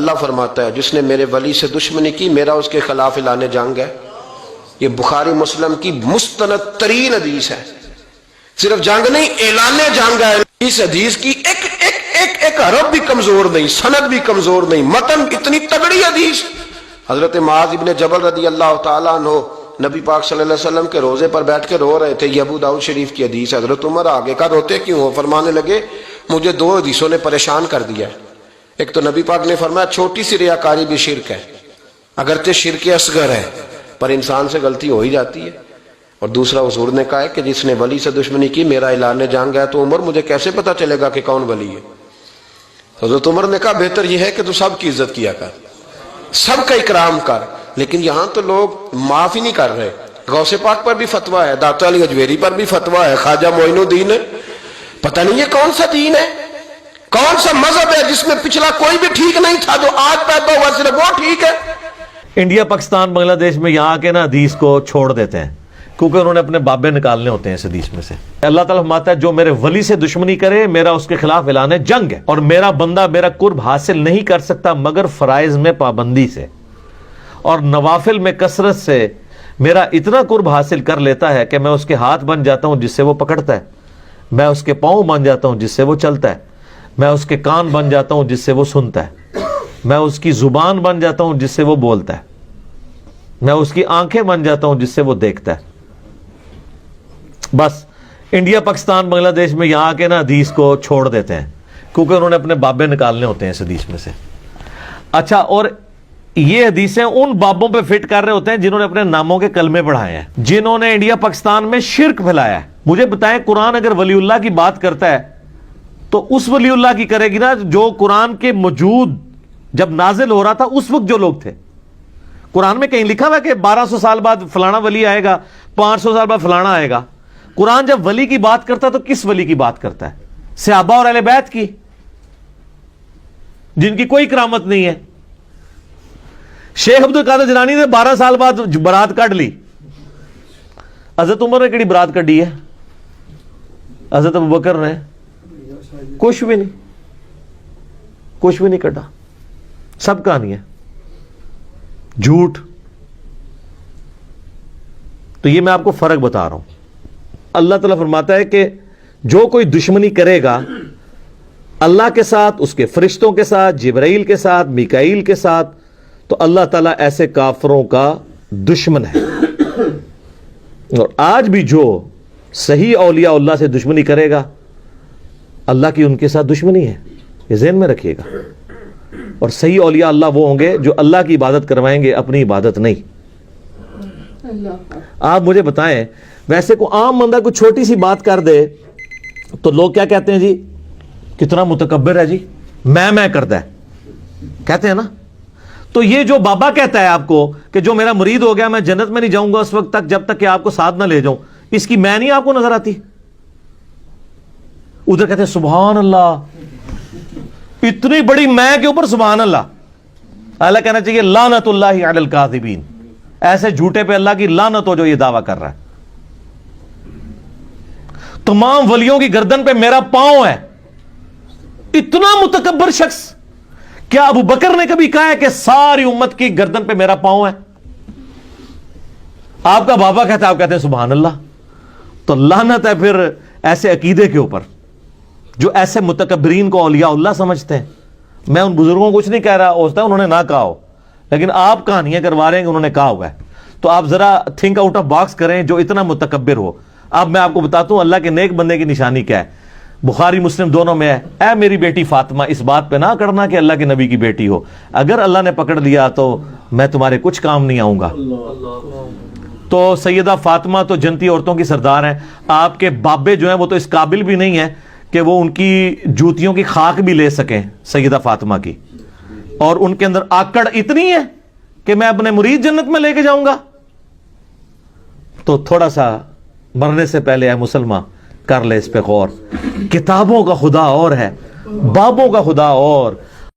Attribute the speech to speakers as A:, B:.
A: اللہ فرماتا ہے جس نے میرے ولی سے دشمنی کی میرا اس کے خلاف اعلان جنگ ہے۔ یہ بخاری مسلم کی مستند ترین حدیث ہے، صرف جنگ نہیں اعلان جنگ ہے۔ اس حدیث کی ایک حرف بھی کمزور نہیں، سند بھی کمزور نہیں، متن اتنی تگڑی حدیث۔ حضرت معاذ ابن جبل رضی اللہ تعالیٰ عنہ نبی پاک صلی اللہ علیہ وسلم کے روزے پر بیٹھ کے رو رہے تھے، یہ ابو داؤد شریف کی حدیث ہے۔ حضرت عمر آگے کا روتے کیوں ہو؟ فرمانے لگے مجھے دو حدیثوں نے پریشان کر دیا ہے۔ ایک تو نبی پاک نے فرمایا چھوٹی سی ریاکاری بھی شرک ہے، اگرچہ شرک اصغر ہے پر انسان سے غلطی ہو ہی جاتی ہے، اور دوسرا حضور نے کہا ہے کہ جس نے ولی سے دشمنی کی میرا اعلان جنگ ہے۔ تو عمر مجھے کیسے پتا چلے گا کہ کون ولی ہے؟ حضرت عمر نے کہا بہتر یہ ہے کہ تو سب کی عزت کیا کر، سب کا اکرام کر۔ لیکن یہاں تو لوگ معاف ہی نہیں کر رہے۔ غوث پاک پر بھی فتویٰ ہے، داتا علی اجویری پر بھی فتویٰ ہے، خواجہ معین الدین ہے، پتہ نہیں یہ کون سا دین ہے، کون سا مذہب ہے جس میں پچھلا کوئی بھی ٹھیک نہیں تھا، جو آج پیدا ہوا صرف وہ ٹھیک ہے۔
B: انڈیا پاکستان بنگلہ دیش میں یہاں کے نا حدیث کو چھوڑ دیتے ہیں کیونکہ انہوں نے اپنے بابے نکالنے ہوتے ہیں اس حدیث میں سے۔ اللہ تعالیٰ فرماتا ہے جو میرے ولی سے دشمنی کرے میرا اس کے خلاف اعلان جنگ ہے، اور میرا بندہ میرا قرب حاصل نہیں کر سکتا مگر فرائض میں پابندی سے، اور نوافل میں کثرت سے میرا اتنا قرب حاصل کر لیتا ہے کہ میں اس کے ہاتھ بن جاتا ہوں جس سے وہ پکڑتا ہے، میں اس کے پاؤں بن جاتا ہوں جس سے وہ چلتا ہے، میں اس کے کان بن جاتا ہوں جس سے وہ سنتا ہے، میں اس کی زبان بن جاتا ہوں جس سے وہ بولتا ہے، میں اس کی آنکھیں بن جاتا ہوں جس سے وہ دیکھتا ہے۔ بس انڈیا پاکستان بنگلہ دیش میں یہاں کے نا حدیث کو چھوڑ دیتے ہیں کیونکہ انہوں نے اپنے بابے نکالنے ہوتے ہیں اس حدیث میں سے۔ اچھا، اور یہ حدیثیں ان بابوں پہ فٹ کر رہے ہوتے ہیں جنہوں نے اپنے ناموں کے کلمے پڑھائے ہیں، جنہوں نے انڈیا پاکستان میں شرک پھیلایا ہے۔ مجھے بتائیں قرآن اگر ولی اللہ کی بات کرتا ہے تو اس ولی اللہ کی کرے گی نا جو قرآن کے موجود جب نازل ہو رہا تھا اس وقت جو لوگ تھے۔ قرآن میں کہیں لکھا ہوا ہے کہ 1200 سال بعد فلانا ولی آئے گا، 500 سال بعد فلانا آئے گا؟ قرآن جب ولی کی بات کرتا ہے تو کس ولی کی بات کرتا ہے؟ صحابہ اور اہل بیت کی، جن کی کوئی کرامت نہیں ہے۔ شیخ عبد القادر جیلانی نے 12 سال بعد برات کاٹ لی، حضرت عمر نے کیڑی برات کڈی ہے؟ حضرت ابوبکر نے کچھ بھی نہیں کٹا، سب کہانی ہے جھوٹ۔ تو یہ میں آپ کو فرق بتا رہا ہوں۔ اللہ تعالیٰ فرماتا ہے کہ جو کوئی دشمنی کرے گا اللہ کے ساتھ، اس کے فرشتوں کے ساتھ، جبرائیل کے ساتھ، میکائیل کے ساتھ، تو اللہ تعالیٰ ایسے کافروں کا دشمن ہے۔ اور آج بھی جو صحیح اولیاء اللہ سے دشمنی کرے گا اللہ کی ان کے ساتھ دشمنی ہے، یہ ذہن میں رکھیے گا۔ اور صحیح اولیاء اللہ وہ ہوں گے جو اللہ کی عبادت کروائیں گے، اپنی عبادت نہیں۔ آپ مجھے بتائیں، ویسے کو عام بندہ کوئی چھوٹی سی بات کر دے تو لوگ کیا کہتے ہیں؟ جی کتنا متکبر ہے، جی میں کرتا ہے، کہتے ہیں نا۔ تو یہ جو بابا کہتا ہے آپ کو کہ جو میرا مرید ہو گیا میں جنت میں نہیں جاؤں گا اس وقت تک جب تک کہ آپ کو ساتھ نہ لے جاؤں، اس کی میں نہیں آپ کو نظر آتی؟ ادھر کہتے ہیں سبحان اللہ، اتنی بڑی میں کے اوپر سبحان اللہ۔ اللہ کہنا چاہیے لعنت اللہ علی الکاذبین، ایسے جھوٹے پہ اللہ کی لعنت ہو جو یہ دعویٰ کر رہا ہے۔ تمام ولیوں کی گردن پہ میرا پاؤں ہے، اتنا متکبر شخص۔ کیا ابو بکر نے کبھی کہا ہے کہ ساری امت کی گردن پہ میرا پاؤں ہے؟ آپ کا بابا کہتا ہے، آپ کہتے ہیں سبحان اللہ۔ تو لعنت ہے پھر ایسے عقیدے کے اوپر جو ایسے متکبرین کو اولیاء اللہ سمجھتے ہیں۔ میں ان بزرگوں کو کچھ نہیں کہہ رہا، ہو سکتا ہے انہوں نے نہ کہا ہو، لیکن آپ کہانیاں کروا رہے ہیں کہ انہوں نے کہا ہوا ہے۔ تو آپ ذرا تھنک آؤٹ آف باکس کریں جو اتنا متکبر ہو۔ اب میں آپ کو بتاتا ہوں اللہ کے نیک بندے کی نشانی کیا ہے۔ بخاری مسلم دونوں میں ہے، اے میری بیٹی فاطمہ اس بات پہ نہ کرنا کہ اللہ کے نبی کی بیٹی ہو، اگر اللہ نے پکڑ لیا تو میں تمہارے کچھ کام نہیں آؤں گا۔ تو سیدہ فاطمہ تو جنتی عورتوں کی سردار ہیں۔ آپ کے بابے جو ہیں وہ تو اس قابل بھی نہیں ہیں کہ وہ ان کی جوتیوں کی خاک بھی لے سکیں، سیدہ فاطمہ کی، اور ان کے اندر آکڑ اتنی ہے کہ میں اپنے مرید جنت میں لے کے جاؤں گا۔ تو تھوڑا سا مرنے سے پہلے اے مسلمان کر لے اس پہ غور۔ کتابوں کا خدا اور ہے، بابوں کا خدا اور،